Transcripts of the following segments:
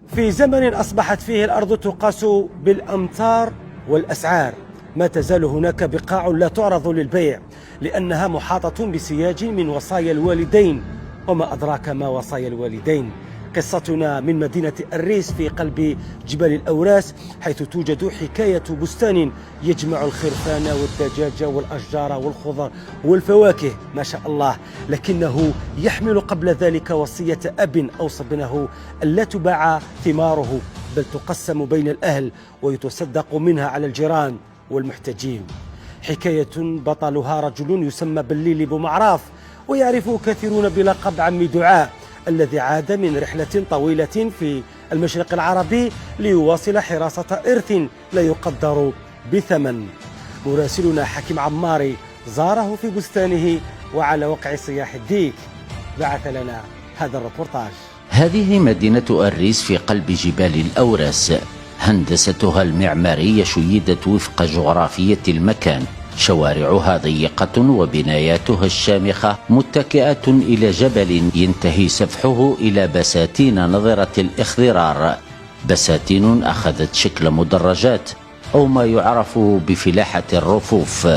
في زمن أصبحت فيه الأرض تقاس بالأمتار والأسعار، ما تزال هناك بقاع لا تعرض للبيع لأنها محاطة بسياج من وصايا الوالدين. وما أدراك ما وصايا الوالدين؟ قصتنا من مدينة الريس في قلب جبال الأوراس، حيث توجد حكاية بستان يجمع الخرفان والدجاج والأشجار والخضر والفواكه ما شاء الله، لكنه يحمل قبل ذلك وصية أب أوصى ابنه ألا تباع ثماره بل تقسم بين الأهل ويتصدق منها على الجيران والمحتاجين. حكاية بطلها رجل يسمى بليل بومعراف، ويعرف كثيرون بلقب عم دعاء، الذي عاد من رحلة طويلة في المشرق العربي ليواصل حراسة إرث لا يقدر بثمن. مراسلنا حكيم عماري زاره في بستانه وعلى وقع صياح الديك بعث لنا هذا الربورتاج. هذه مدينة الريس في قلب جبال الأوراس، هندستها المعمارية شيدت وفق جغرافية المكان، شوارعها ضيقة وبناياتها الشامخة متكئة إلى جبل ينتهي سفحه إلى بساتين نضرة الإخضرار، بساتين أخذت شكل مدرجات أو ما يعرف بفلاحة الرفوف،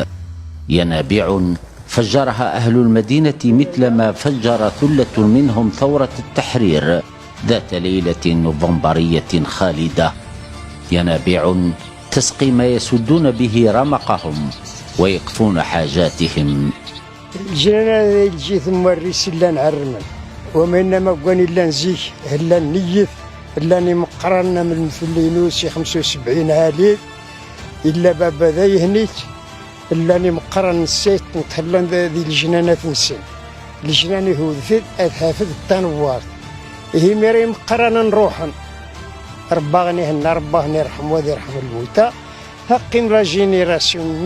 ينابيع فجرها أهل المدينة مثلما فجر ثلة منهم ثورة التحرير ذات ليلة نوفمبرية خالدة، ينابيع تسقي ما يسدون به رمقهم ويقفون حاجاتهم. الجنة الجي ثم الريس إلا نعرمن وما إنما قوان إلا نزيك إلا نيث إلا نمقرنا من المثلينوسي 75 عالي إلا بابا ذا يهنيت إلا نمقرن السيت نتحلن ذي الجنانة نسن الجنانة هو ذفت أتحافظ التنوار هي ميري مقرنا نروحن رباغني هنا رباه نرحم وذي يرحم الموتى هقيم لا جينيراسيون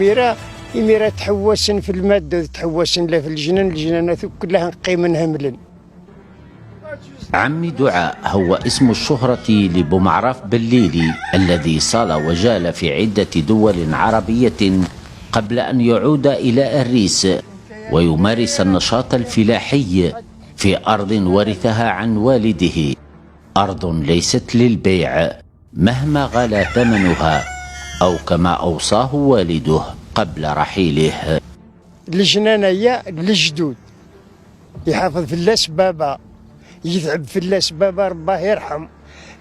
ميرا تحوسن في المادة تحوسن لا في الجنان الجنانات كلها نقيمنها ملن. عم دعاء هو اسم الشهرة لبومعراف بليلي الذي صال وجال في عدة دول عربية قبل أن يعود إلى الريس ويمارس النشاط الفلاحي في أرض ورثها عن والده، أرض ليست للبيع مهما غلا ثمنها أو كما أوصاه والده قبل رحيله. الجنانية للجدود يحافظ في اللاس بابا، يذعب في اللاس بابا رباه يرحم،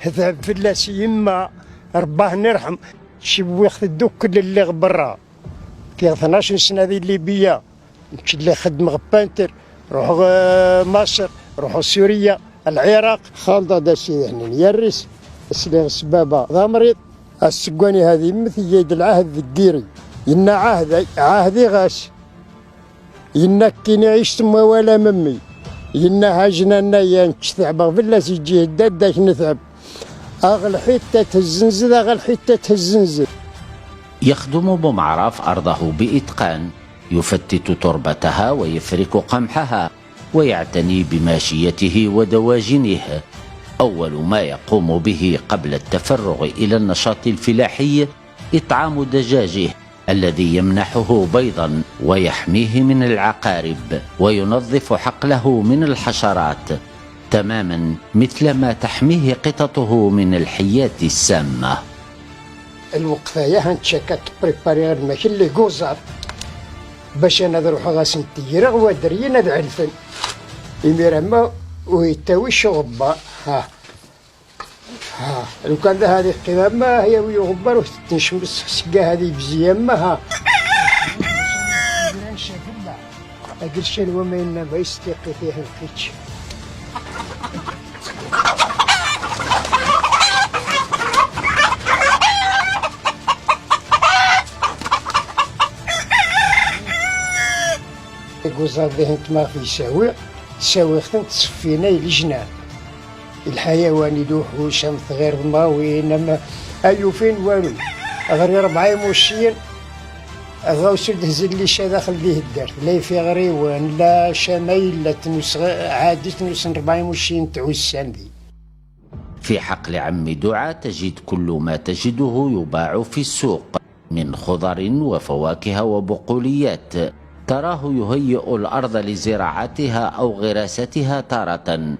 يذعب في اللاس يما رباه نرحم، شبو ياخذ الدوك اللي برا كي 12 سنة ذي الليبية اللي خدم غبانتر روحوا مصر روحوا سوريا العراق خالدة داسي يعني يرس السلاغ بابا ذا مريض السقاني هذه مثل يد العهد الديري إن عهدي غاس إنك كي نعيش ثم ولا ممي إنها جنانا ينشتعب فلا سيجيه الداد داش نثعب أغل حتة تهزنزل أغل حتة تهزنزل. يخدم بومعراف أرضه بإتقان، يفتت تربتها ويفرك قمحها ويعتني بماشيته ودواجنه. أول ما يقوم به قبل التفرغ إلى النشاط الفلاحي إطعام دجاجه الذي يمنحه بيضا ويحميه من العقارب وينظف حقله من الحشرات تماما مثل ما تحميه قططه من الحيات السامة. الوقفة يا هنتشكا تبريباري غير ماشي اللي قوزار باش انا نروح غاسن تيرا ودريا ناد علفن يمير ما ويتاوي شغبا ها لو كان هذه القمام ما هي ويغبر وتنشمس سقا هذه بزيان ما ها أقل شيء وما إنما يستيقظ فيها القيتش. قوزار ذهنت ما في ساوي خطن تصفينا الجنان الحيواني دوحو شمث غير ماوي انما ايو فين والو غير 4 موشين غاوسو دهز لي شا داخل ليه الدار لا في غريوان لا شمايل لا تنوس عادي تنوس 4 موشين تعوسان دي. في حقل عم دعاء تجد كل ما تجده يباع في السوق من خضر وفواكه وبقوليات، تراه يهيئ الأرض لزراعتها أو غراستها تارة،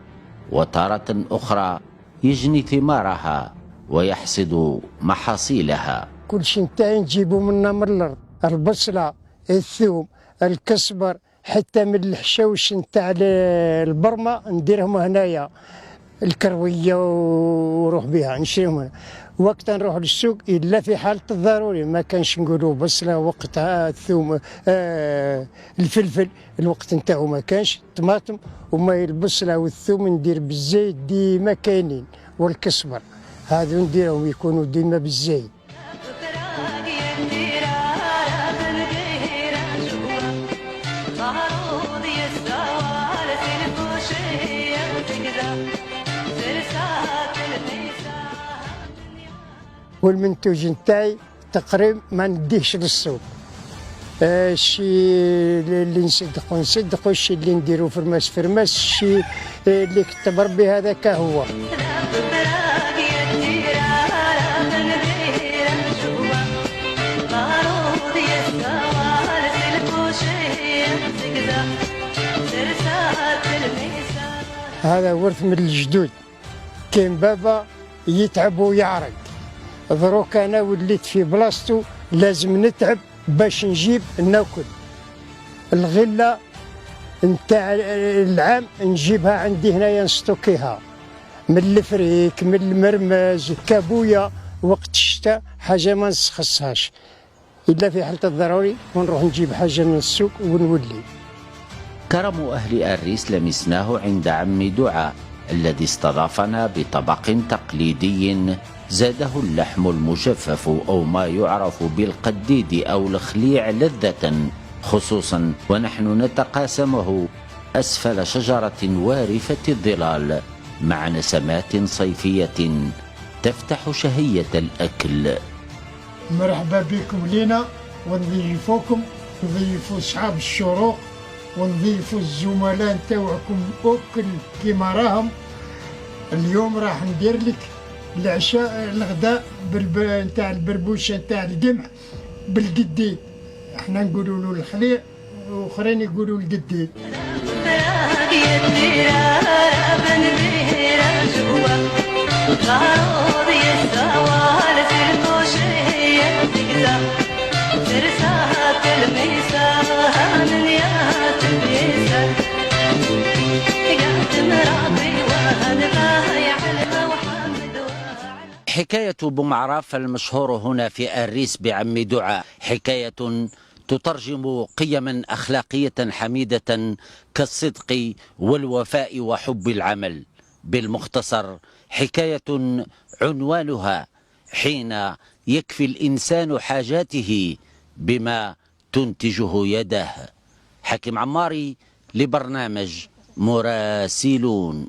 وتارة أخرى يجني ثمارها ويحصد محاصيلها. كل شيء نتاعي نجيبه منا من الارض، البصله، الثوم، الكسبر، حتى من الحشاوش نتاع البرمه نديرهم هنايا، الكرويه وروح بها نشريهم هنا. وقت نروح للسوق الا في حاله الضروري، ما كانش نقولوا بصله وقتها، الثوم الفلفل الوقت نتاعو ما كانش، الطماطم وما البصله والثوم ندير بالزيت ديما كاينين، والكسبر هذو نديرهم يكونوا ديما بالزيت. والمنتوج نتاعي تقريبا ما نديهش للسوق، الشيء اللي نصدقوا الشيء اللي نديرو فرماس، الشيء اللي كتب ربي هذاك هو. هذا ورث من الجدود، كاين بابا يتعب ويعرق، دروك انا وليت في بلاصتو لازم نتعب باش نجيب ناكل. الغله نتاع العام نجيبها عندي هنايا نستوكيها، من الفريك، من المرمز، كابويا، وقت الشتاء حاجه ما نسخصهاش الا في حاله الضروري، ونروح نجيب حاجه من السوق ونولي. كرم أهل الريس لمسناه عند عم دعاء الذي استضافنا بطبق تقليدي زاده اللحم المجفف أو ما يعرف بالقديد أو الخليع لذة، خصوصا ونحن نتقاسمه أسفل شجرة وارفة الظلال مع نسمات صيفية تفتح شهية الأكل. مرحبا بكم لينا، ونضيفوكم، نضيفوا أصحاب الشروق، ونضيفوا الزملاء نتاوعكم أكل كيما راهم. اليوم راح ندير لك العشاء الغداء نتاع البربوشه نتاع القمح بالقديد، احنا نقولوا له الخليع واخرين يقولوا القديد. حكاية بومعراف المشهور هنا في الريس بعم دعاء حكاية تترجم قيما أخلاقية حميدة كالصدق والوفاء وحب العمل. بالمختصر حكاية عنوانها حين يكفي الإنسان حاجاته بما تنتجه يده. حكيم عماري لبرنامج مراسلون.